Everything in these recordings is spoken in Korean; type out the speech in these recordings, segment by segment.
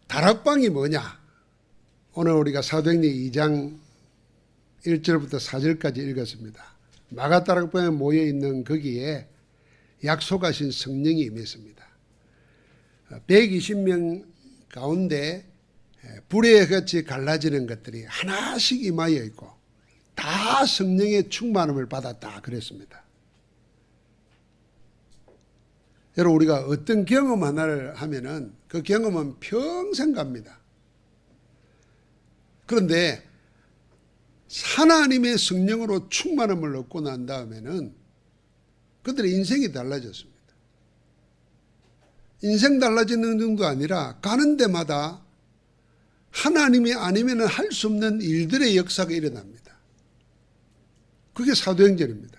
다락방이 뭐냐? 오늘 우리가 사도행전 2장 1절부터 4절까지 읽었습니다. 마가다락방에 모여있는 거기에 약속하신 성령이 임했습니다. 120명 가운데 불에 같이 갈라지는 것들이 하나씩 임하여 있고 다 성령의 충만함을 받았다 그랬습니다. 여러분, 우리가 어떤 경험 하나를 하면은 그 경험은 평생 갑니다. 그런데 하나님의 성령으로 충만함을 얻고 난 다음에는 그들의 인생이 달라졌습니다. 인생 달라지는 정도 아니라 가는 데마다 하나님이 아니면 할 수 없는 일들의 역사가 일어납니다. 그게 사도행전입니다.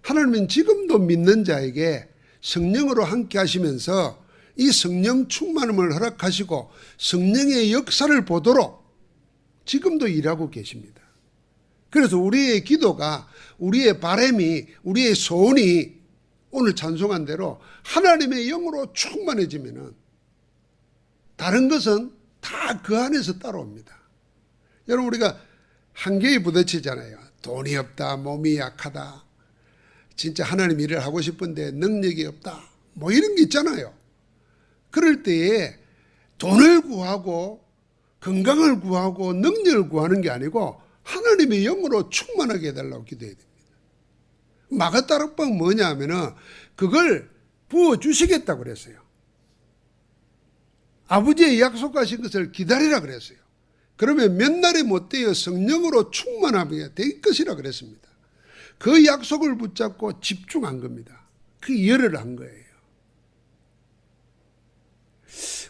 하나님은 지금도 믿는 자에게 성령으로 함께 하시면서 이 성령 충만함을 허락하시고 성령의 역사를 보도록 지금도 일하고 계십니다. 그래서 우리의 기도가, 우리의 바람이, 우리의 소원이 오늘 찬송한 대로 하나님의 영으로 충만해지면은 다른 것은 다 그 안에서 따라옵니다. 여러분, 우리가 한계에 부딪히잖아요. 돈이 없다, 몸이 약하다, 진짜 하나님 일을 하고 싶은데 능력이 없다, 뭐 이런 게 있잖아요. 그럴 때에 돈을 구하고 건강을 구하고 능력을 구하는 게 아니고 하나님의 영으로 충만하게 해달라고 기도해야 됩니다. 마가다락방 뭐냐 하면은 그걸 부어주시겠다고 그랬어요. 아버지의 약속하신 것을 기다리라 그랬어요. 그러면 몇 날이 못 되어 성령으로 충만하게 될 것이라 그랬습니다. 그 약속을 붙잡고 집중한 겁니다. 그 열을 한 거예요.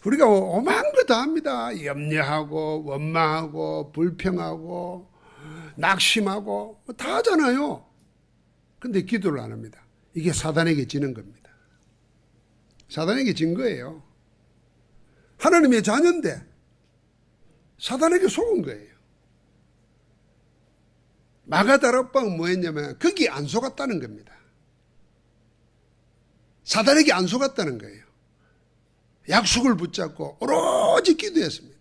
우리가 오만 거 다 합니다. 염려하고 원망하고 불평하고 낙심하고 다 하잖아요. 근데 기도를 안 합니다. 이게 사단에게 지는 겁니다. 사단에게 진 거예요. 하나님의 자녀인데 사단에게 속은 거예요. 마가다락방은 뭐 했냐면 거기 안 속았다는 겁니다. 사단에게 안 속았다는 거예요. 약속을 붙잡고 오로지 기도했습니다.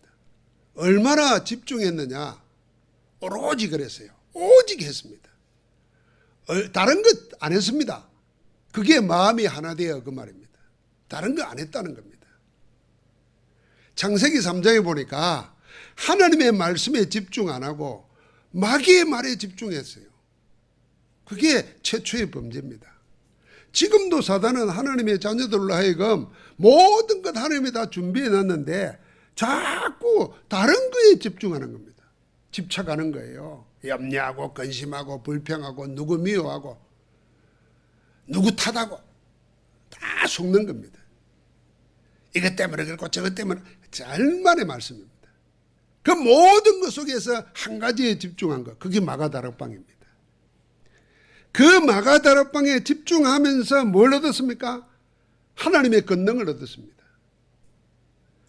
얼마나 집중했느냐? 오로지 그랬어요. 오직 했습니다. 다른 것 안 했습니다. 그게 마음이 하나 되어 그 말입니다. 다른 거 안 했다는 겁니다. 창세기 3장에 보니까 하나님의 말씀에 집중 안 하고 마귀의 말에 집중했어요. 그게 최초의 범죄입니다. 지금도 사단은 하나님의 자녀들로 하여금 모든 것 하나님이 다 준비해 놨는데 자꾸 다른 거에 집중하는 겁니다. 집착하는 거예요. 염려하고 근심하고 불평하고 누구 미워하고 누구 탓하고 다 속는 겁니다. 이것 때문에 그렇고 저것 때문에. 절만의 말씀입니다. 그 모든 것 속에서 한 가지에 집중한 것, 그게 마가다락방입니다. 그 마가다락방에 집중하면서 뭘 얻었습니까? 하나님의 권능을 얻었습니다.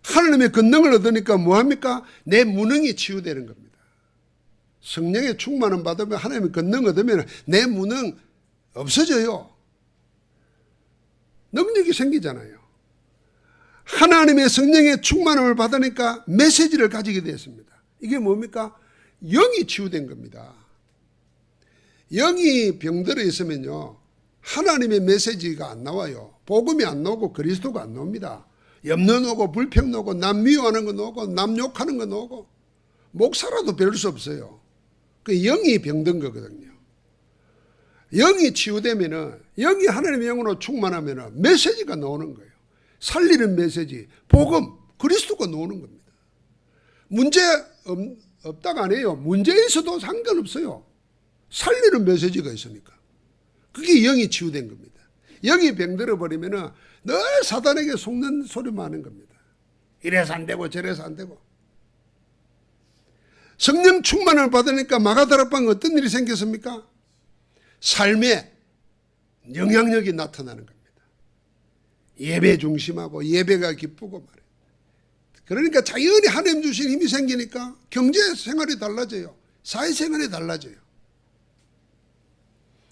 하나님의 권능을 얻으니까 뭐합니까? 내 무능이 치유되는 겁니다. 성령의 충만을 받으면 하나님의 권능을 얻으면 내 무능 없어져요. 능력이 생기잖아요. 하나님의 성령의 충만함을 받으니까 메시지를 가지게 되었습니다. 이게 뭡니까? 영이 치유된 겁니다. 영이 병들어 있으면요, 하나님의 메시지가 안 나와요. 복음이 안 나오고 그리스도가 안 나옵니다. 염려 나오고 불평 나오고 남 미워하는 거 나오고 남 욕하는 거 나오고 목사라도 배울 수 없어요. 그 영이 병든 거거든요. 영이 치유되면은, 영이 하나님의 영으로 충만하면은 메시지가 나오는 거예요. 살리는 메시지, 복음, 그리스도가 나오는 겁니다. 문제 없다가 아니에요. 문제 있어도 상관없어요. 살리는 메시지가 있으니까. 그게 영이 치유된 겁니다. 영이 병들어 버리면은 늘 사단에게 속는 소리만 하는 겁니다. 이래서 안 되고 저래서 안 되고. 성령 충만을 받으니까 마가다락방에 어떤 일이 생겼습니까? 삶에 영향력이 나타나는 겁니다. 예배 중심하고 예배가 기쁘고 말이에요. 그러니까 자연히 하나님 주신 힘이 생기니까 경제 생활이 달라져요. 사회생활이 달라져요.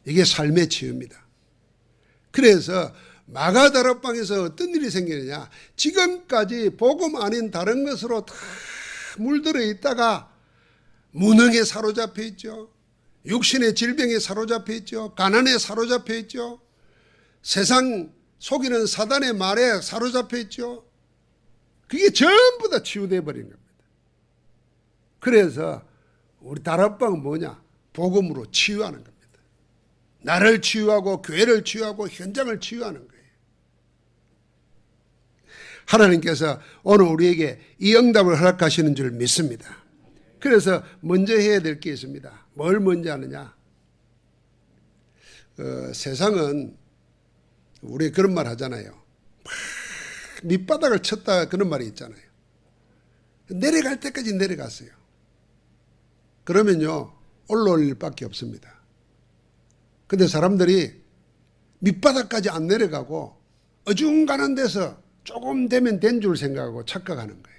이게 삶의 치유입니다. 그래서 마가다락방에서 어떤 일이 생기느냐. 지금까지 복음 아닌 다른 것으로 다 물들어 있다가 무능에 사로잡혀 있죠. 육신의 질병에 사로잡혀 있죠. 가난에 사로잡혀 있죠. 세상 속이는 사단의 말에 사로잡혀 있죠. 그게 전부 다 치유돼 버린 겁니다. 그래서 우리 다락방은 뭐냐? 복음으로 치유하는 겁니다. 나를 치유하고 교회를 치유하고 현장을 치유하는 거예요. 하나님께서 오늘 우리에게 이 응답을 허락하시는 줄 믿습니다. 그래서 먼저 해야 될 게 있습니다. 뭘 먼저 하느냐? 세상은 우리 그런 말 하잖아요. 밑바닥을 쳤다 그런 말이 있잖아요. 내려갈 때까지 내려갔어요. 그러면요 올라올 일밖에 없습니다. 근데 사람들이 밑바닥까지 안 내려가고 어중간한 데서 조금 되면 된 줄 생각하고 착각하는 거예요.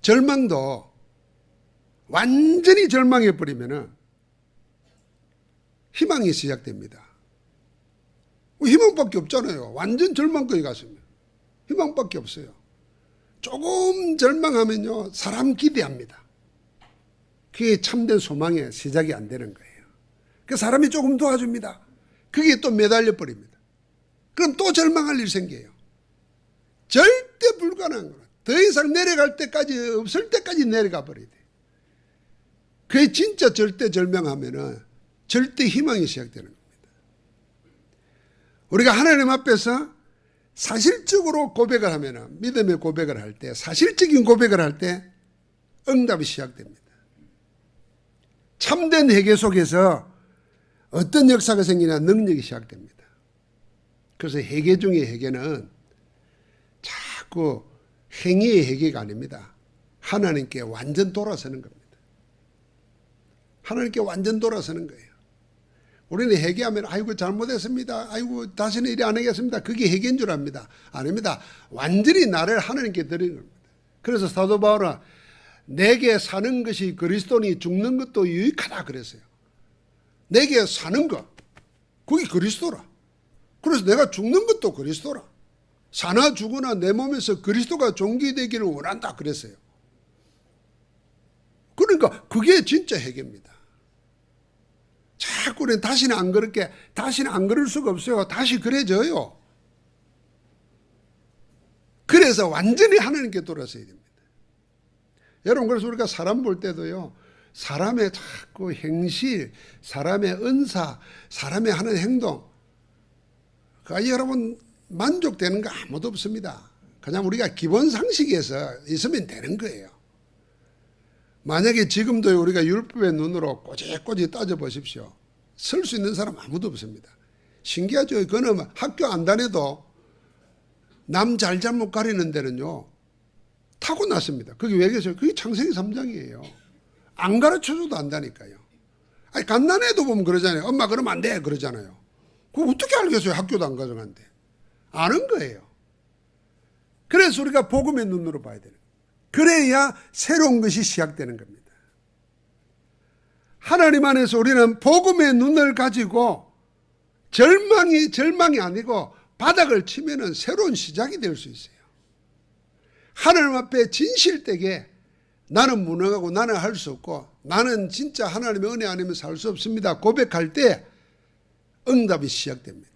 절망도 완전히 절망해버리면 희망이 시작됩니다. 희망밖에 없잖아요. 완전 절망까지 갔으면 희망밖에 없어요. 조금 절망하면요 사람 기대합니다. 그게 참된 소망의 시작이 안 되는 거예요. 그 사람이 조금 도와줍니다. 그게 또 매달려 버립니다. 그럼 또 절망할 일 생겨요. 절대 불가능한 거예요. 더 이상 내려갈 때까지 없을 때까지 내려가 버려야 돼요. 그게 진짜 절대 절망하면은 절대 희망이 시작되는 겁니다. 우리가 하나님 앞에서 사실적으로 고백을 하면은 믿음의 고백을 할 때 사실적인 고백을 할 때 응답이 시작됩니다. 참된 회개 속에서 어떤 역사가 생기나 능력이 시작됩니다. 그래서 회개 중에 회개는 자꾸 행위의 회개가 아닙니다. 하나님께 완전 돌아서는 겁니다. 하나님께 완전 돌아서는 거예요. 우리는 회개하면 아이고 잘못했습니다. 아이고 다시는 이리 안 하겠습니다. 그게 회개인 줄 압니다. 아닙니다. 완전히 나를 하나님께 드리는 겁니다. 그래서 사도 바울은 내게 사는 것이 그리스도니 죽는 것도 유익하다 그랬어요. 내게 사는 것 그게 그리스도라. 그래서 내가 죽는 것도 그리스도라. 사나 죽으나 내 몸에서 그리스도가 존귀되기를 원한다 그랬어요. 그러니까 그게 진짜 회개입니다. 자꾸 우리는 다시는 안 그렇게 다시는 안 그럴 수가 없어요. 다시 그래져요. 그래서 완전히 하나님께 돌아서야 됩니다. 여러분 그래서 우리가 사람 볼 때도요. 사람의 자꾸 행실, 사람의 은사, 사람의 하는 행동 그러니까 여러분 만족되는 거 아무도 없습니다. 그냥 우리가 기본 상식에서 있으면 되는 거예요. 만약에 지금도 우리가 율법의 눈으로 꼬집꼬집 따져보십시오. 설 수 있는 사람 아무도 없습니다. 신기하죠. 그거는 학교 안 다녀도 남 잘잘못 가리는 데는요. 타고났습니다. 그게 왜 그래서 그게 창세기 3장이에요. 안 가르쳐줘도 안다니까요. 아니 갓난애도 보면 그러잖아요. 엄마 그러면 안 돼 그러잖아요. 그거 어떻게 알겠어요. 학교도 안 가져간대. 아는 거예요. 그래서 우리가 복음의 눈으로 봐야 되는 거예요. 그래야 새로운 것이 시작되는 겁니다. 하나님 안에서 우리는 복음의 눈을 가지고 절망이 아니고 바닥을 치면은 새로운 시작이 될 수 있어요. 하나님 앞에 진실되게 나는 무능하고 나는 할 수 없고 나는 진짜 하나님의 은혜 아니면 살 수 없습니다. 고백할 때 응답이 시작됩니다.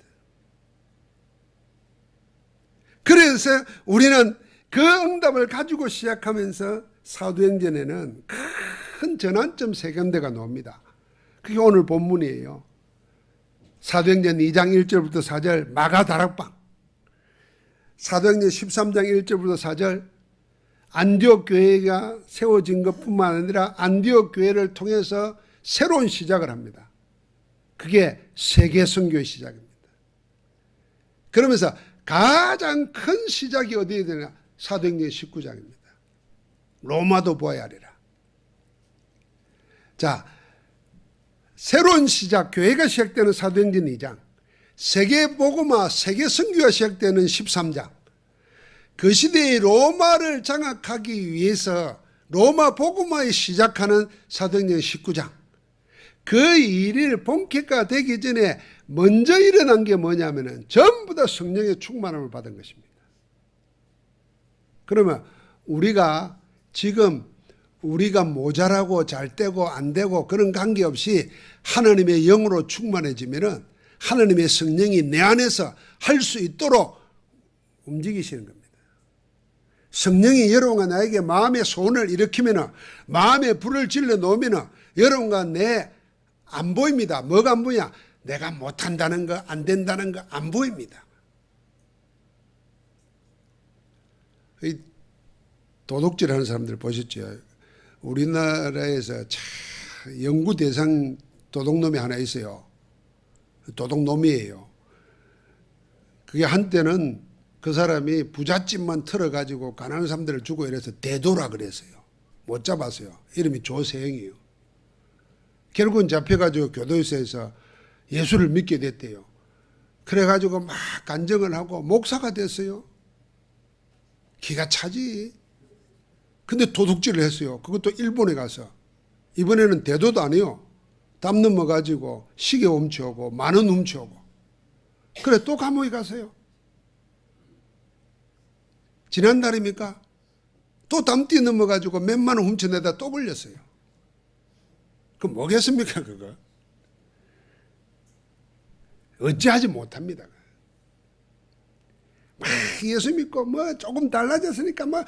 그래서 우리는 그 응답을 가지고 시작하면서 사도행전에는 큰 전환점 세 군데가 나옵니다. 그게 오늘 본문이에요. 사도행전 2장 1절부터 4절 마가다락방, 사도행전 13장 1절부터 4절 안디옥 교회가 세워진 것뿐만 아니라 안디옥 교회를 통해서 새로운 시작을 합니다. 그게 세계 선교의 시작입니다. 그러면서 가장 큰 시작이 어디에 되냐? 사도행전 19장입니다. 로마도 보아야 하리라. 자, 새로운 시작, 교회가 시작되는 사도행전 2장, 세계 복음화, 세계 선교가 시작되는 13장, 그 시대의 로마를 장악하기 위해서 로마 복음화에 시작하는 사도행전 19장, 그 일이 본격화 되기 전에 먼저 일어난 게 뭐냐면은 전부 다 성령의 충만함을 받은 것입니다. 그러면 우리가 지금 우리가 모자라고 잘 되고 안 되고 그런 관계없이 하나님의 영으로 충만해지면은 하나님의 성령이 내 안에서 할 수 있도록 움직이시는 겁니다. 성령이 여러분과 나에게 마음의 소원을 일으키면은, 마음의 불을 질러 놓으면은 여러분과 내 안 보입니다. 뭐가 안 보이냐? 내가 못한다는 거, 안 된다는 거 안 보입니다. 이 도둑질하는 사람들 보셨죠? 우리나라에서 참 연구 대상 도둑놈이 하나 있어요. 도둑놈이에요. 그게 한때는 그 사람이 부잣집만 털어가지고 가난한 사람들을 주고 이래서 대도라 그랬어요. 못 잡았어요. 이름이 조세영이에요. 결국은 잡혀가지고 교도소에서 예수를 믿게 됐대요. 그래가지고 막 간증을 하고 목사가 됐어요. 기가 차지. 근데 도둑질을 했어요. 그것도 일본에 가서. 이번에는 대도도 아니에요. 담 넘어가지고 시계 훔쳐오고 만원 훔쳐오고. 그래 또 감옥에 가세요. 지난달입니까? 또 담띠 넘어가지고 몇만 원 훔쳐내다 또 걸렸어요. 그 뭐겠습니까 그거? 어찌하지 못합니다. 막 예수 믿고 뭐 조금 달라졌으니까 막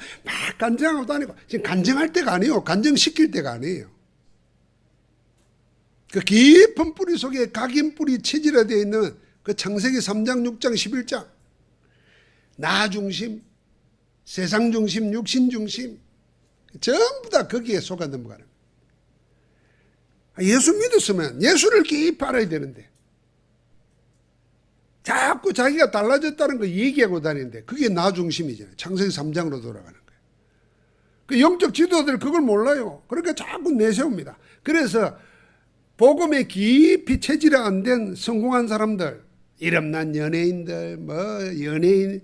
간증하고 다니고. 지금 간증할 때가 아니에요. 간증시킬 때가 아니에요. 그 깊은 뿌리 속에 각인 뿌리 체질화되어 있는 그 창세기 3장, 6장, 11장 나 중심, 세상 중심, 육신 중심 전부 다 거기에 속아 넘어가는 거예요. 예수 믿었으면 예수를 깊이 알아야 되는데 자꾸 자기가 달라졌다는 거 얘기하고 다니는데 그게 나 중심이잖아요. 창세기 3장으로 돌아가는 거예요. 그 영적 지도자들 그걸 몰라요. 그러니까 자꾸 내세웁니다. 그래서 복음에 깊이 체질화 안 된 성공한 사람들, 이름난 연예인들, 연예인,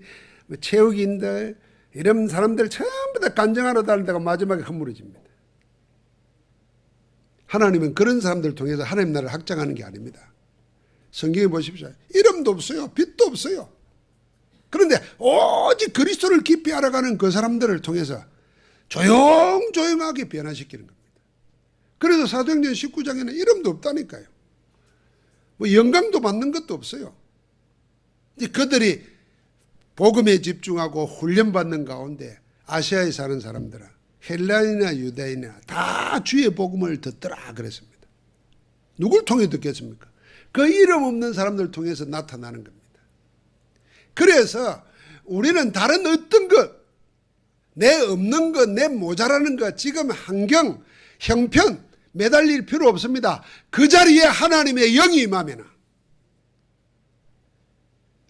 체육인들, 이런 사람들 전부 다 간증하러 다니다가 마지막에 허물어집니다. 하나님은 그런 사람들을 통해서 하나님 나라를 확장하는 게 아닙니다. 성경에 보십시오. 이름도 없어요. 빛도 없어요. 그런데 오직 그리스도를 깊이 알아가는 그 사람들을 통해서 조용조용하게 변화시키는 겁니다. 그래서 사도행전 19장에는 이름도 없다니까요. 뭐 영광도 받는 것도 없어요. 이제 그들이 복음에 집중하고 훈련받는 가운데 아시아에 사는 사람들은 헬라인이나 유대인이나 다 주의 복음을 듣더라 그랬습니다. 누굴 통해 듣겠습니까? 그 이름 없는 사람들 통해서 나타나는 겁니다. 그래서 우리는 다른 어떤 것, 내 없는 것, 내 모자라는 것, 지금 환경, 형편 매달릴 필요 없습니다. 그 자리에 하나님의 영이 임하면,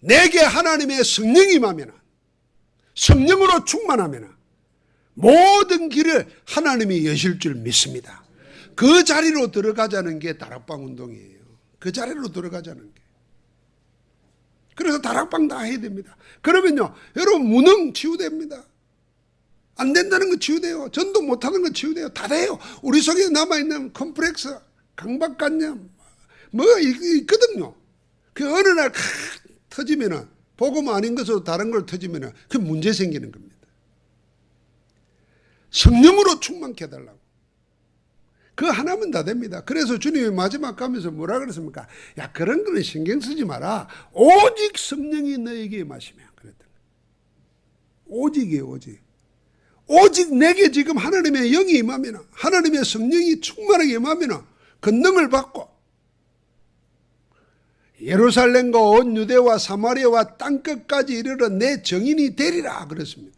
내게 하나님의 성령이 임하면, 성령으로 충만하면 모든 길을 하나님이 여실 줄 믿습니다. 그 자리로 들어가자는 게 다락방 운동이에요. 그 자리로 들어가자는 게. 그래서 다락방 다 해야 됩니다. 그러면요, 여러분 무능 치유됩니다. 안 된다는 거 치유돼요. 전도 못하는 거 치유돼요. 다 돼요. 우리 속에 남아있는 컴플렉스, 강박관념 뭐 있거든요. 그 어느 날 터지면은 복음 아닌 것으로 다른 걸 터지면은 그 문제 생기는 겁니다. 성령으로 충만케 해달라고. 그 하나면 다 됩니다. 그래서 주님이 마지막 가면서 뭐라 그랬습니까? 야, 그런 거는 신경 쓰지 마라. 오직 성령이 너에게 임하시면 그랬던 거예요. 오직이에요, 오직. 오직 내게 지금 하나님의 영이 임하면, 하나님의 성령이 충만하게 임하면 권능을 받고 예루살렘과 온 유대와 사마리아와 땅끝까지 이르러 내 정인이 되리라 그랬습니다.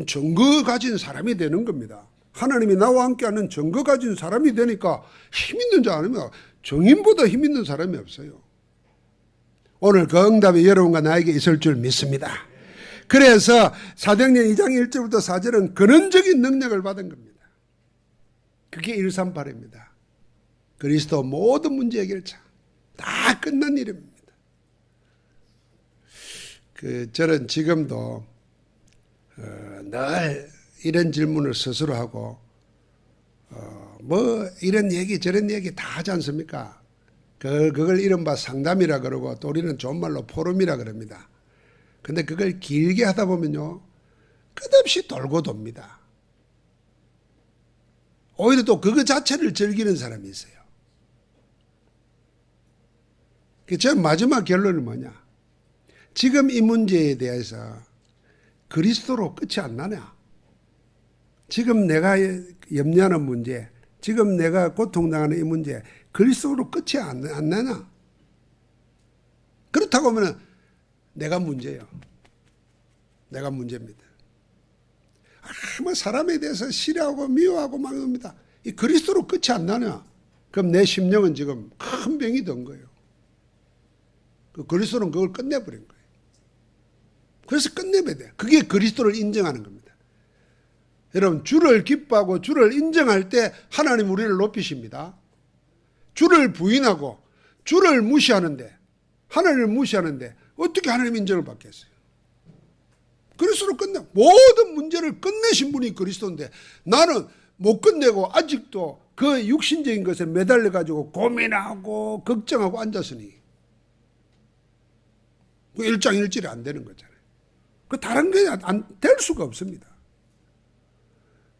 증거 가진 사람이 되는 겁니다. 하나님이 나와 함께하는 증거 가진 사람이 되니까 힘 있는 자 아닙니다. 정인보다 힘 있는 사람이 없어요. 오늘 그 응답이 여러분과 나에게 있을 줄 믿습니다. 그래서 사도행전 2장 1절부터 4절은 근원적인 능력을 받은 겁니다. 그게 138입니다. 그리스도 모든 문제 해결차. 다 끝난 일입니다. 저는 지금도 늘 이런 질문을 스스로 하고 뭐 이런 얘기 저런 얘기 다 하지 않습니까? 그걸 이른바 상담이라 그러고 또 우리는 좋은 말로 포럼이라 그럽니다. 근데 그걸 길게 하다 보면요, 끝없이 돌고 돕니다. 오히려 또 그거 자체를 즐기는 사람이 있어요. 제 마지막 결론은 뭐냐? 지금 이 문제에 대해서 그리스도로 끝이 안 나냐? 지금 내가 염려하는 문제, 지금 내가 고통당하는 이 문제, 그리스도로 끝이 안 나냐? 그렇다고 하면 내가 문제예요. 내가 문제입니다. 뭐 사람에 대해서 싫어하고 미워하고 막 합니다. 이 그리스도로 끝이 안 나냐? 그럼 내 심령은 지금 큰 병이 든 거예요. 그 그리스도는 그걸 끝내버린 거예요. 그래서 끝내봐야 돼요. 그게 그리스도를 인정하는 겁니다. 여러분, 주를 기뻐하고 주를 인정할 때 하나님 우리를 높이십니다. 주를 부인하고 주를 무시하는데, 하나님을 무시하는데 어떻게 하나님 인정을 받겠어요? 그리스도로 끝내, 모든 문제를 끝내신 분이 그리스도인데 나는 못 끝내고 아직도 그 육신적인 것에 매달려 가지고 고민하고 걱정하고 앉았으니 그 일장일질이 안 되는 거잖아요. 그 다른 게 안 될 수가 없습니다.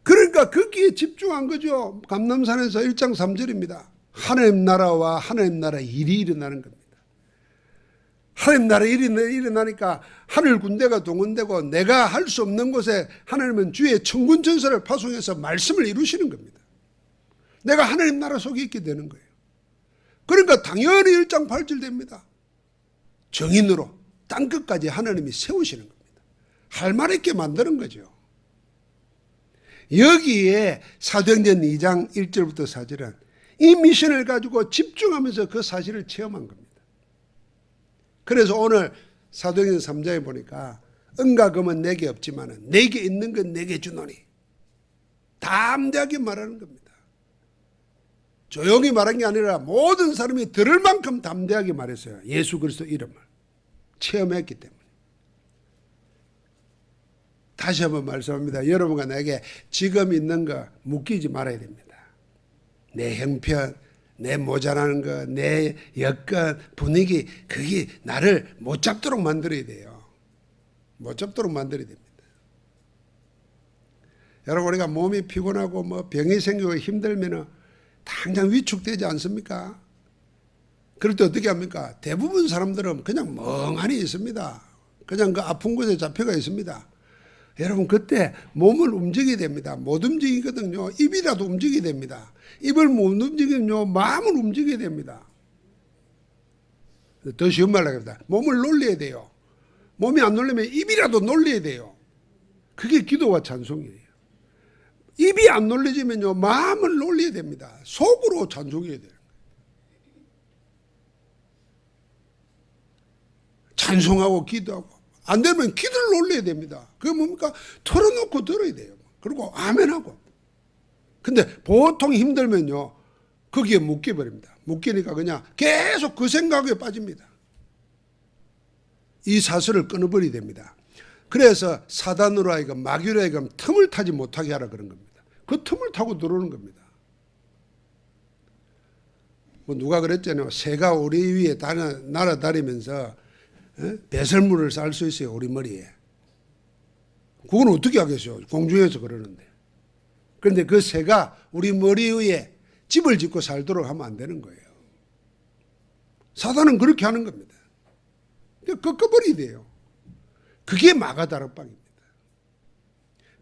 그러니까 거기에 집중한 거죠. 감람산에서 1장 3절입니다. 하나님 나라와 하나님 나라 일이 일어나는 겁니다. 하나님 나라 일이 일어나니까 하늘 군대가 동원되고 내가 할 수 없는 곳에 하나님은 주의 천군 천사를 파송해서 말씀을 이루시는 겁니다. 내가 하나님 나라 속에 있게 되는 거예요. 그러니까 당연히 1장 8절 됩니다. 정인으로 땅끝까지 하나님이 세우시는 겁니다. 할 말 있게 만드는 거죠. 여기에 사도행전 2장 1절부터 4절은 이 미션을 가지고 집중하면서 그 사실을 체험한 겁니다. 그래서 오늘 사도행전 3장에 보니까 은과 금은 내게 없지만 내게 있는 건 내게 주노니, 담대하게 말하는 겁니다. 조용히 말한 게 아니라 모든 사람이 들을 만큼 담대하게 말했어요. 예수 그리스도 이름을 체험했기 때문에. 다시 한번 말씀합니다. 여러분과 내게 지금 있는 거 묶이지 말아야 됩니다. 내 형편, 내 모자라는 거, 내 여건, 분위기, 그게 나를 못 잡도록 만들어야 돼요. 못 잡도록 만들어야 됩니다. 여러분, 우리가 몸이 피곤하고 뭐 병이 생기고 힘들면 당장 위축되지 않습니까? 그럴 때 어떻게 합니까? 대부분 사람들은 그냥 멍하니 있습니다. 그냥 그 아픈 곳에 잡혀가 있습니다. 여러분, 그때 몸을 움직여야 됩니다. 못 움직이거든요. 입이라도 움직여야 됩니다. 입을 못 움직이면 마음을 움직여야 됩니다. 더 쉬운 말로 합니다. 몸을 놀려야 돼요. 몸이 안 놀리면 입이라도 놀려야 돼요. 그게 기도와 찬송이에요. 입이 안 놀려지면요, 마음을 놀려야 됩니다. 속으로 찬송해야 돼요. 찬송하고 기도하고. 안 되면 기도를 올려야 됩니다. 그게 뭡니까? 털어놓고 들어야 돼요. 그리고 아멘하고. 근데 보통 힘들면요, 거기에 묶여버립니다. 묶이니까 그냥 계속 그 생각에 빠집니다. 이 사슬을 끊어버려야 됩니다. 그래서 사단으로 하여금, 마귀로 하여금 틈을 타지 못하게 하라 그런 겁니다. 그 틈을 타고 들어오는 겁니다. 뭐 누가 그랬잖아요. 새가 우리 위에 날아다니면서 배설물을 쌀 수 있어요, 우리 머리에. 그건 어떻게 하겠어요? 공중에서 그러는데. 그런데 그 새가 우리 머리 위에 집을 짓고 살도록 하면 안 되는 거예요. 사단은 그렇게 하는 겁니다. 꺾어버려야 돼요. 그게 마가다락방입니다.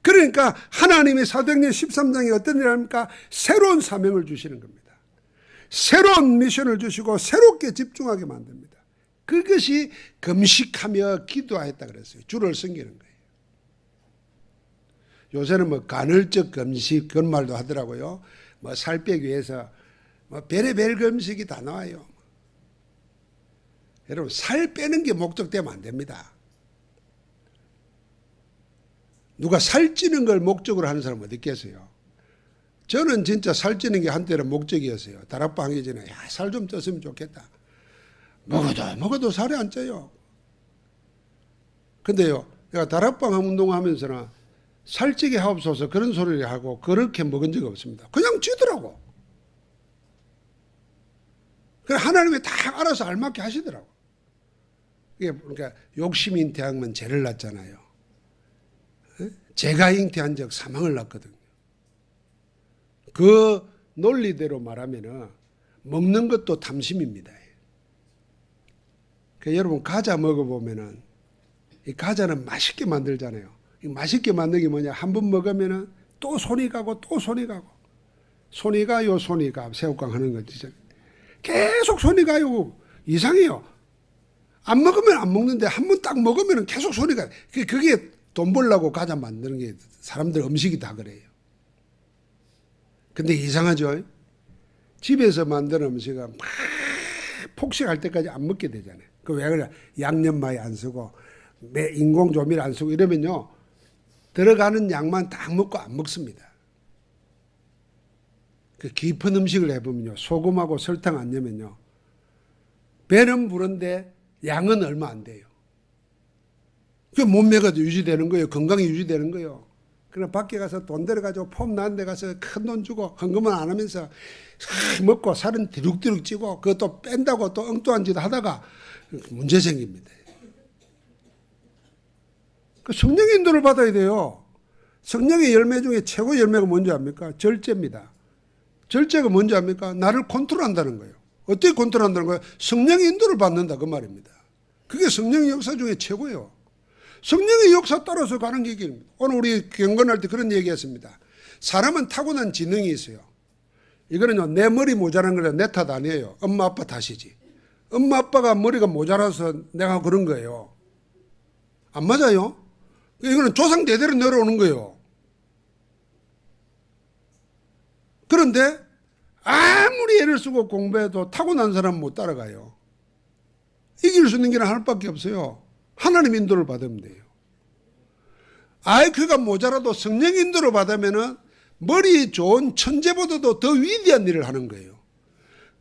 그러니까 하나님의 사도행전 13장에 어떤 일을 합니까? 새로운 사명을 주시는 겁니다. 새로운 미션을 주시고 새롭게 집중하게 만듭니다. 그것이 금식하며 기도하였다 그랬어요. 주를 섬기는 거예요. 요새는 뭐 간헐적 금식 그런 말도 하더라고요. 뭐 살 빼기 위해서 뭐 별의별 금식이 다 나와요. 여러분, 살 빼는 게 목적되면 안 됩니다. 누가 살찌는 걸 목적으로 하는 사람 어디 있겠어요? 저는 진짜 살찌는 게 한때는 목적이었어요. 다락방 하기 전에 살 좀 쪘으면 좋겠다. 먹어도 살이 안 쪄요. 근데요, 내가 다락방 운동하면서는 살찌게 하옵소서 그런 소리를 하고 그렇게 먹은 적이 없습니다. 그냥 찌더라고. 그래 하나님이 다 알아서 알맞게 하시더라고. 이게 그러니까 욕심이 잉태하면 죄를 낳잖아요. 죄가 잉태한 적 사망을 낳거든요. 그 논리대로 말하면은 먹는 것도 탐심입니다. 그러니까 여러분 과자 먹어보면은 이 과자는 맛있게 만들잖아요. 이 맛있게 만든 게 뭐냐? 한 번 먹으면은 또 손이 가고 또 손이 가고 손이 가요 손이 가 새우깡 하는 거지. 계속 손이 가요. 이상해요. 안 먹으면 안 먹는데 한 번 딱 먹으면 계속 손이 가요. 그게 돈 벌려고 과자 만드는 게 사람들 음식이 다 그래요. 근데 이상하죠? 집에서 만드는 음식은 막 폭식할 때까지 안 먹게 되잖아요. 그 왜 그래? 양념 많이 안 쓰고 인공 조미료 안 쓰고 이러면요 들어가는 양만 딱 먹고 안 먹습니다. 그 깊은 음식을 해보면요 소금하고 설탕 안 넣으면요 배는 부른데 양은 얼마 안 돼요. 그 몸매가 유지되는 거예요. 건강이 유지되는 거예요. 그럼 밖에 가서 돈 들어가지고 폼 나는 데 가서 큰 돈 주고 헌금은 안 하면서 먹고 살은 디룩디룩 찌고 그것도 뺀다고 또 엉뚱한 짓 하다가 문제 생깁니다. 그 성령의 인도를 받아야 돼요. 성령의 열매 중에 최고 열매가 뭔지 압니까? 절제입니다. 절제가 뭔지 압니까? 나를 컨트롤한다는 거예요. 어떻게 컨트롤한다는 거예요? 성령의 인도를 받는다 그 말입니다. 그게 성령의 역사 중에 최고예요. 성령의 역사 따라서 가는 게 길입니다. 오늘 우리 경건할 때 그런 얘기했습니다. 사람은 타고난 지능이 있어요. 이거는요 내 머리 모자란 거라 내 탓 아니에요. 엄마 아빠 탓이지. 엄마 아빠가 머리가 모자라서 내가 그런 거예요. 안 맞아요? 이거는 조상 대대로 내려오는 거예요. 그런데 아무리 애를 쓰고 공부해도 타고난 사람은 못 따라가요. 이길 수 있는 길은 하나밖에 없어요. 하나님 인도를 받으면 돼요. IQ가 모자라도 성령 인도를 받으면은 머리 좋은 천재보다도 더 위대한 일을 하는 거예요.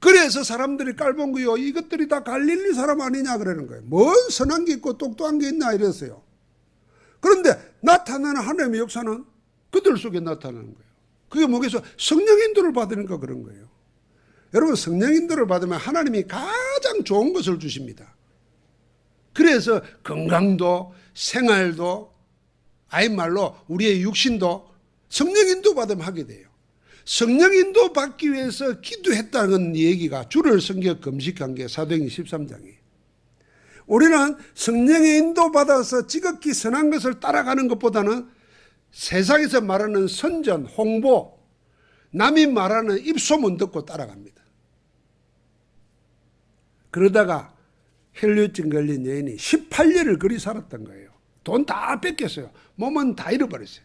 그래서 사람들이 깔본 거요. 이것들이 다 갈릴리 사람 아니냐 그러는 거예요. 뭔 선한 게 있고 똑똑한 게 있나 이랬어요. 그런데 나타나는 하나님의 역사는 그들 속에 나타나는 거예요. 그게 뭐겠어? 성령 인도를 받으니까 그런 거예요. 여러분 성령 인도를 받으면 하나님이 가장 좋은 것을 주십니다. 그래서 건강도 생활도 아이 말로 우리의 육신도 성령 인도 받으면 하게 돼요. 성령 인도 받기 위해서 기도했다는 얘기가 주를 성경 금식한 게 사도행전 13장이에요. 우리는 성령의 인도 받아서 지극히 선한 것을 따라가는 것보다는 세상에서 말하는 선전, 홍보, 남이 말하는 입소문 듣고 따라갑니다. 그러다가 혈류증 걸린 여인이 18년을 그리 살았던 거예요. 돈 다 뺏겼어요. 몸은 다 잃어버렸어요.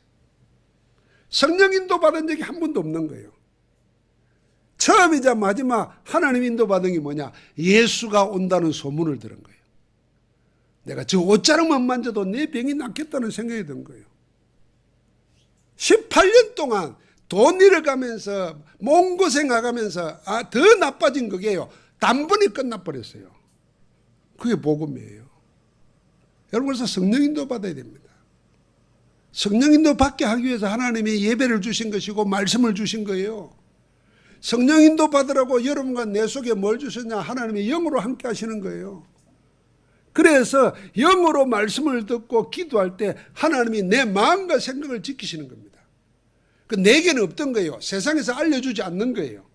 성령 인도 받은 적이 한 번도 없는 거예요. 처음이자 마지막 하나님 인도 받은 게 뭐냐? 예수가 온다는 소문을 들은 거예요. 내가 저 옷자락만 만져도 내 병이 낫겠다는 생각이 든 거예요. 18년 동안 돈 잃어가면서 몸고생하면서 더 나빠진 거게요. 단번에 끝나버렸어요. 그게 복음이에요. 여러분 그래서 성령 인도 받아야 됩니다. 성령 인도 받게 하기 위해서 하나님이 예배를 주신 것이고 말씀을 주신 거예요. 성령 인도 받으라고 여러분과 내 속에 뭘 주셨냐? 하나님이 영으로 함께 하시는 거예요. 그래서 영으로 말씀을 듣고 기도할 때 하나님이 내 마음과 생각을 지키시는 겁니다. 그 내게는 없던 거예요. 세상에서 알려주지 않는 거예요.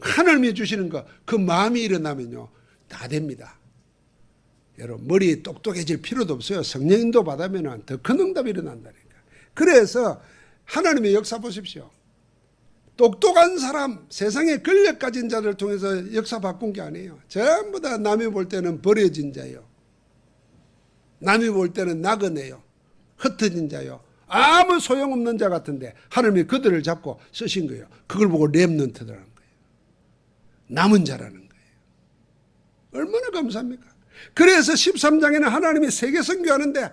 하나님이 주시는 거, 그 마음이 일어나면요 다 됩니다. 여러분 머리 똑똑해질 필요도 없어요. 성령 인도 받으면 더 큰 응답이 일어난다니까. 그래서 하나님의 역사 보십시오. 똑똑한 사람, 세상에 권력 가진 자를 통해서 역사 바꾼 게 아니에요. 전부 다 남이 볼 때는 버려진 자요. 남이 볼 때는 나그네요. 흩어진 자요. 아무 소용없는 자 같은데 하나님이 그들을 잡고 쓰신 거예요. 그걸 보고 렘넌트라는 거예요. 남은 자라는 거예요. 얼마나 감사합니까? 그래서 13장에는 하나님이 세계 선교하는데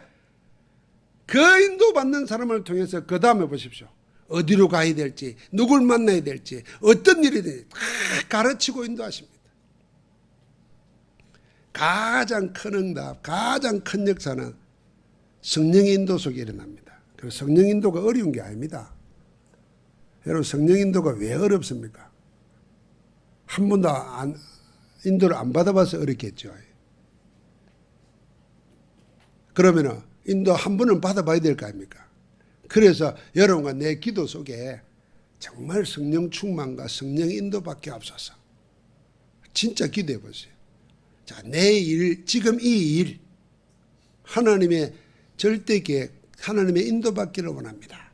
그 인도받는 사람을 통해서 그 다음에 보십시오. 어디로 가야 될지, 누굴 만나야 될지, 어떤 일이 될지 다 가르치고 인도하십니다. 가장 큰 응답, 가장 큰 역사는 성령의 인도 속에 일어납니다. 그래서 성령 인도가 어려운 게 아닙니다. 여러분 성령 인도가 왜 어렵습니까? 한 번도 인도를 안 받아봐서 어렵겠죠. 그러면은 인도 한 번은 받아봐야 될 거 아닙니까? 그래서 여러분과 내 기도 속에 정말 성령 충만과 성령 인도밖에 없어서 진짜 기도해 보세요. 자, 내 일, 지금 이 일, 하나님의 절대 계획, 하나님의 인도받기를 원합니다.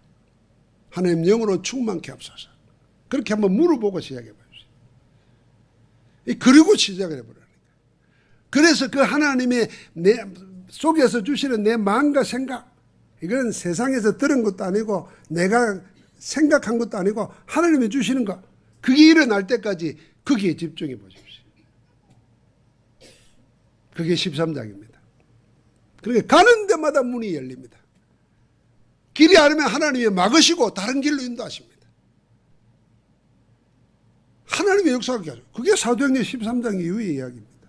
하나님 영으로 충만케 없어서. 그렇게 한번 물어보고 시작해 보십시오. 그리고 시작을 해보라니까. 그래서 그 하나님의 내 속에서 주시는 내 마음과 생각, 이건 세상에서 들은 것도 아니고 내가 생각한 것도 아니고 하나님이 주시는 것, 그게 일어날 때까지 거기에 집중해 보십시오. 그게 13장입니다. 그러니까 가는 데마다 문이 열립니다. 길이 아니면 하나님이 막으시고 다른 길로 인도하십니다. 하나님의 역사가 하죠. 그게 사도행전 13장 이후의 이야기입니다.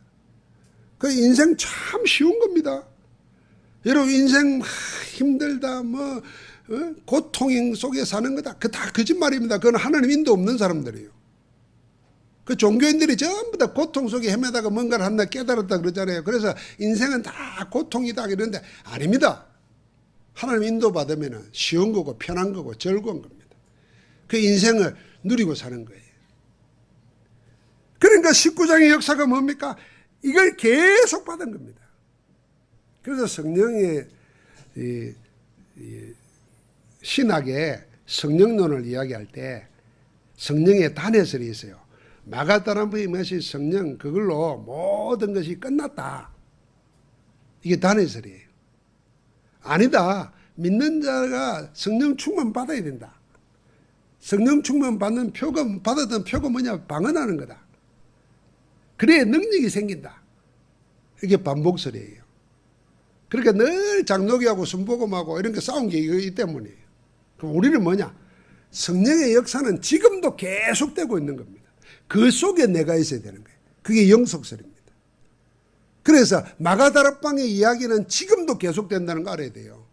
그 인생 참 쉬운 겁니다. 여러분 인생 막 힘들다 고통 속에 사는 거다. 그 다 거짓말입니다. 그건 하나님 인도 없는 사람들이에요. 그 종교인들이 전부 다 고통 속에 헤매다가 뭔가를 한다 깨달았다 그러잖아요. 그래서 인생은 다 고통이다 이러는데 아닙니다. 하나님 인도 받으면 쉬운 거고 편한 거고 즐거운 겁니다. 그 인생을 누리고 사는 거예요. 그러니까 19장의 역사가 뭡니까? 이걸 계속 받은 겁니다. 그래서 성령의 신학의 성령론을 이야기할 때 성령의 단해설이 있어요. 마가다라부의 것이 성령, 그걸로 모든 것이 끝났다. 이게 단해설이에요. 아니다. 믿는 자가 성령 충만 받아야 된다. 성령 충만 받는 표가, 받았던 표가 뭐냐? 방언하는 거다. 그래야 능력이 생긴다. 이게 반복설이에요. 그러니까 늘 장로교하고 순복음하고 이런 게 싸운 게 이거 때문이에요. 그럼 우리는 뭐냐? 성령의 역사는 지금도 계속되고 있는 겁니다. 그 속에 내가 있어야 되는 거예요. 그게 영속설입니다. 그래서 마가다락방의 이야기는 지금도 계속된다는 거 알아야 돼요.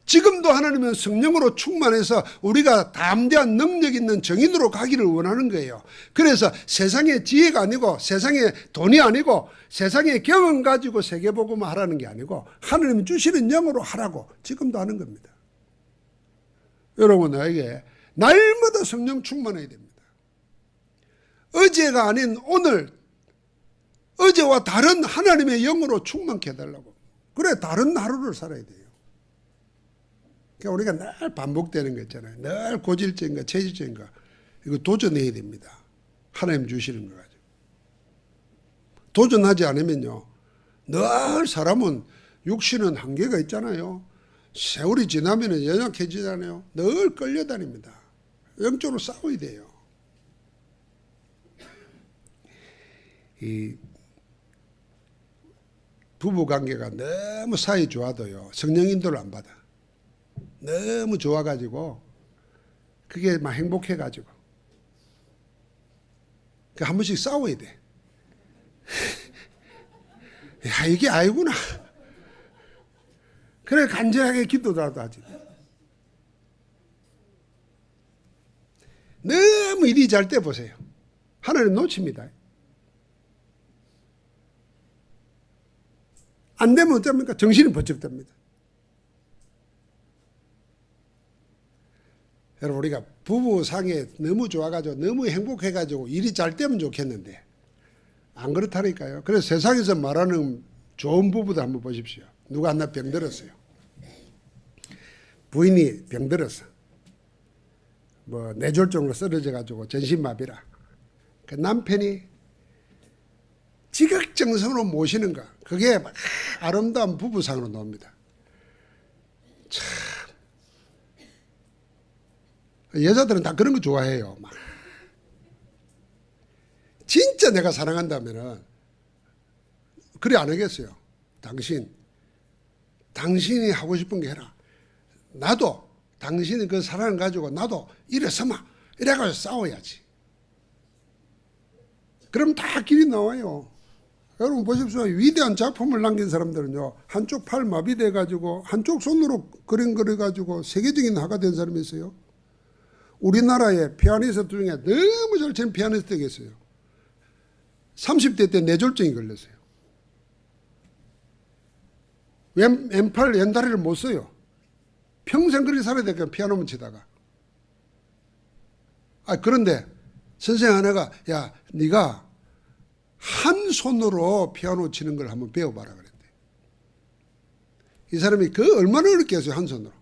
지금도 하나님은 성령으로 충만해서 우리가 담대한 능력 있는 정인으로 가기를 원하는 거예요. 그래서 세상의 지혜가 아니고 세상의 돈이 아니고 세상의 경험 가지고 세계복음을 하라는 게 아니고 하나님 주시는 영으로 하라고 지금도 하는 겁니다. 여러분 나에게 날마다 성령 충만해야 됩니다. 어제가 아닌 오늘 어제와 다른 하나님의 영으로 충만케 해달라고. 그래 다른 하루를 살아야 돼요. 그러니까 우리가 늘 반복되는 거 있잖아요. 늘 고질적인가 체질적인가 이거 도전해야 됩니다. 하나님 주시는 거 가지고. 도전하지 않으면요. 늘 사람은 육신은 한계가 있잖아요. 세월이 지나면 연약해지잖아요. 늘 끌려다닙니다. 영적으로 싸워야 돼요. 이 부부관계가 너무 사이 좋아도요. 성령 인도를 안 받아. 너무 좋아가지고 그게 막 행복해가지고 한 번씩 싸워야 돼. 야 이게 아니구나. 그래 간절하게 기도라도 하지. 너무 일이 잘 때 보세요. 하나님 놓칩니다. 안 되면 어쩝니까? 정신이 번쩍 듭니다. 여러분 우리가 부부상에 너무 좋아가지고 너무 행복해가지고 일이 잘 되면 좋겠는데 안 그렇다니까요. 그래서 세상에서 말하는 좋은 부부들 한번 보십시오. 누가 하나 병들었어요. 부인이 병들었어. 뭐 뇌졸중으로 쓰러져가지고 전신마비라. 그 남편이 지극정성으로 모시는 거. 그게 막 아름다운 부부상으로 나옵니다. 참 여자들은 다 그런 거 좋아해요. 막. 진짜 내가 사랑한다면은 그래 안 하겠어요. 당신이 하고 싶은 게 해라. 나도 당신이 그 사랑을 가지고 나도 일어서마 이래가지고 싸워야지. 그럼 다 길이 나와요. 여러분 보십시오. 위대한 작품을 남긴 사람들은요. 한쪽 팔 마비돼 가지고 한쪽 손으로 그림 그려가지고 세계적인 화가 된 사람이 있어요. 우리나라에 피아니스트 중에 너무 잘 치는 피아니스트가 있어요. 30대 때 뇌졸중이 걸렸어요. 왼팔 왼다리를 못 써요. 평생 그렇게 살아야 되니까 피아노만 치다가. 그런데 선생 하나가 야 네가 한 손으로 피아노 치는 걸 한번 배워봐라 그랬대. 이 사람이 얼마나 어렵게 했어요. 한 손으로.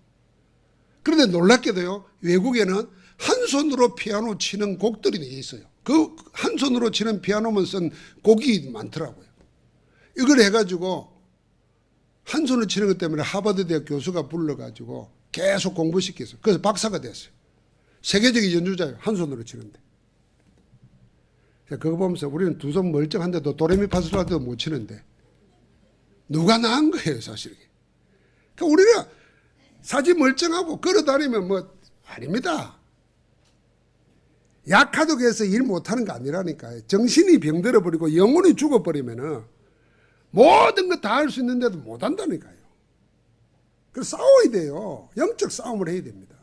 그런데 놀랍게도요. 외국에는 한 손으로 피아노 치는 곡들이 있어요. 그 한 손으로 치는 피아노만 쓴 곡이 많더라고요. 이걸 해가지고 한 손으로 치는 것 때문에 하버드 대학 교수가 불러가지고 계속 공부시켰어요. 그래서 박사가 됐어요. 세계적인 연주자예요. 한 손으로 치는데. 그거 보면서 우리는 두 손 멀쩡한데도 도레미파솔라도 못 치는데 누가 나은 거예요, 사실. 그러니까 우리가 사지 멀쩡하고 걸어다니면 아닙니다. 약하다고 해서 일 못하는 거 아니라니까요. 정신이 병들어 버리고 영혼이 죽어버리면은 모든 거 다 할 수 있는데도 못한다니까요. 그래서 싸워야 돼요. 영적 싸움을 해야 됩니다.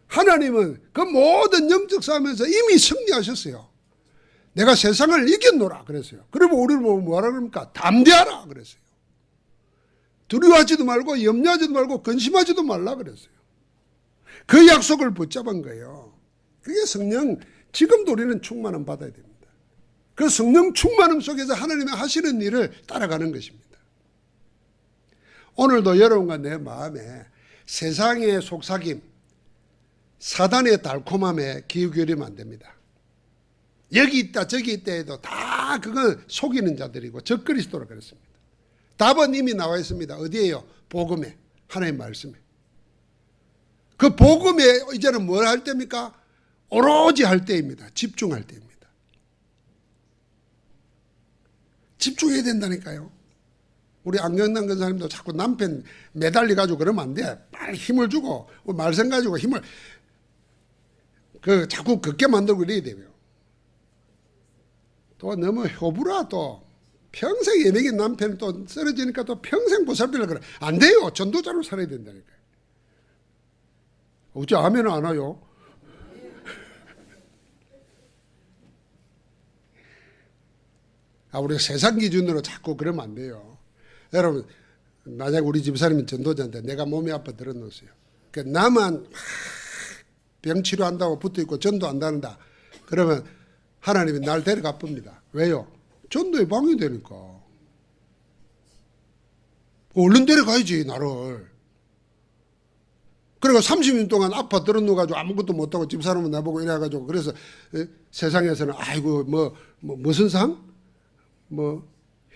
하나님은 그 모든 영적 싸움에서 이미 승리하셨어요. 내가 세상을 이겼노라 그랬어요. 그러면 우리를 보고 뭐라 그럽니까? 담대하라 그랬어요. 두려워하지도 말고 염려하지도 말고 근심하지도 말라 그랬어요. 그 약속을 붙잡은 거예요. 그게 성령, 지금도 우리는 충만함 받아야 됩니다. 그 성령 충만함 속에서 하나님이 하시는 일을 따라가는 것입니다. 오늘도 여러분과 내 마음에 세상의 속삭임, 사단의 달콤함에 기울이면 안 됩니다. 여기 있다 저기 있다 해도 다 그건 속이는 자들이고 적그리스도라 그랬습니다. 답은 이미 나와 있습니다. 어디에요? 복음에, 하나님의 말씀에. 그 복음에 이제는 뭘 할 때입니까? 오로지 할 때입니다. 집중할 때입니다. 집중해야 된다니까요. 우리 안경남 권사님도 자꾸 남편 매달려가지고 그러면 안 돼. 빨리 힘을 주고 말씀 가지고 힘을 자꾸 걷게 만들고 이래야 돼요. 또 너무 효부라 또 평생 예명인 남편이 또 쓰러지니까 또 평생 보살피려고 그래. 안 돼요. 전도자로 살아야 된다니까요. 어째 아멘 안 와요? 우리 세상 기준으로 자꾸 그러면 안 돼요. 여러분, 만약 우리 집사님이 전도자인데 내가 몸이 아파 들어놓으세요. 나만 병 치료한다고 붙어있고 전도 안 다닌다. 그러면 하나님이 날 데려가 봅니다. 왜요? 전도에 방해되니까. 얼른 데려가야지 나를. 그리고 30년 동안 아파 들어누워가지고 아무것도 못하고 집사람은 나보고 이래가지고 그래서 세상에서는 아이고 무슨 상?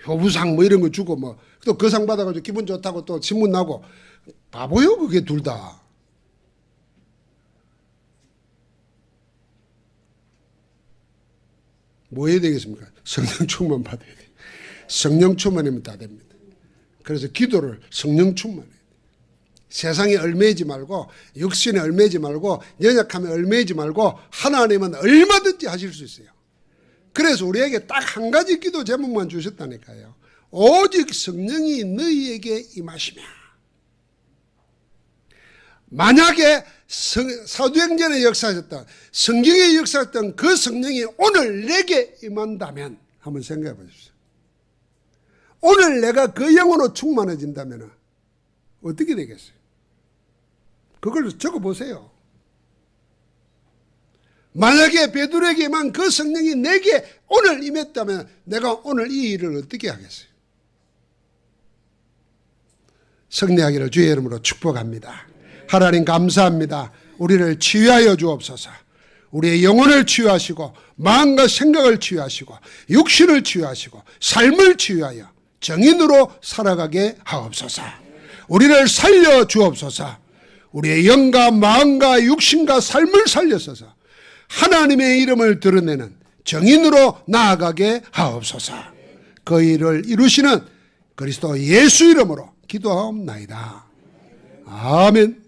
효부상 이런 거 주고 또 그 상 받아가지고 기분 좋다고 또 신문 나고 바보요 그게 둘 다. 뭐 해야 되겠습니까? 성령 충만 받아야 돼. 성령 충만이면 다 됩니다. 그래서 기도를 성령 충만해야 돼. 세상에 얽매이지 말고 육신에 얽매이지 말고 연약함에 얽매이지 말고 하나님은 얼마든지 하실 수 있어요. 그래서 우리에게 딱 한 가지 기도 제목만 주셨다니까요. 오직 성령이 너희에게 임하시며. 만약에 사도행전의 역사였던 성경의 역사였던 그 성령이 오늘 내게 임한다면 한번 생각해 보십시오. 오늘 내가 그 영으로 충만해진다면 어떻게 되겠어요? 그걸 적어보세요. 만약에 베드로에게만 그 성령이 내게 오늘 임했다면 내가 오늘 이 일을 어떻게 하겠어요? 승리하기를 주의 이름으로 축복합니다. 하나님 감사합니다. 우리를 치유하여 주옵소서. 우리의 영혼을 치유하시고 마음과 생각을 치유하시고 육신을 치유하시고 삶을 치유하여 정인으로 살아가게 하옵소서. 우리를 살려 주옵소서. 우리의 영과 마음과 육신과 삶을 살려서서 하나님의 이름을 드러내는 정인으로 나아가게 하옵소서. 그 일을 이루시는 그리스도 예수 이름으로 기도하옵나이다. 아멘.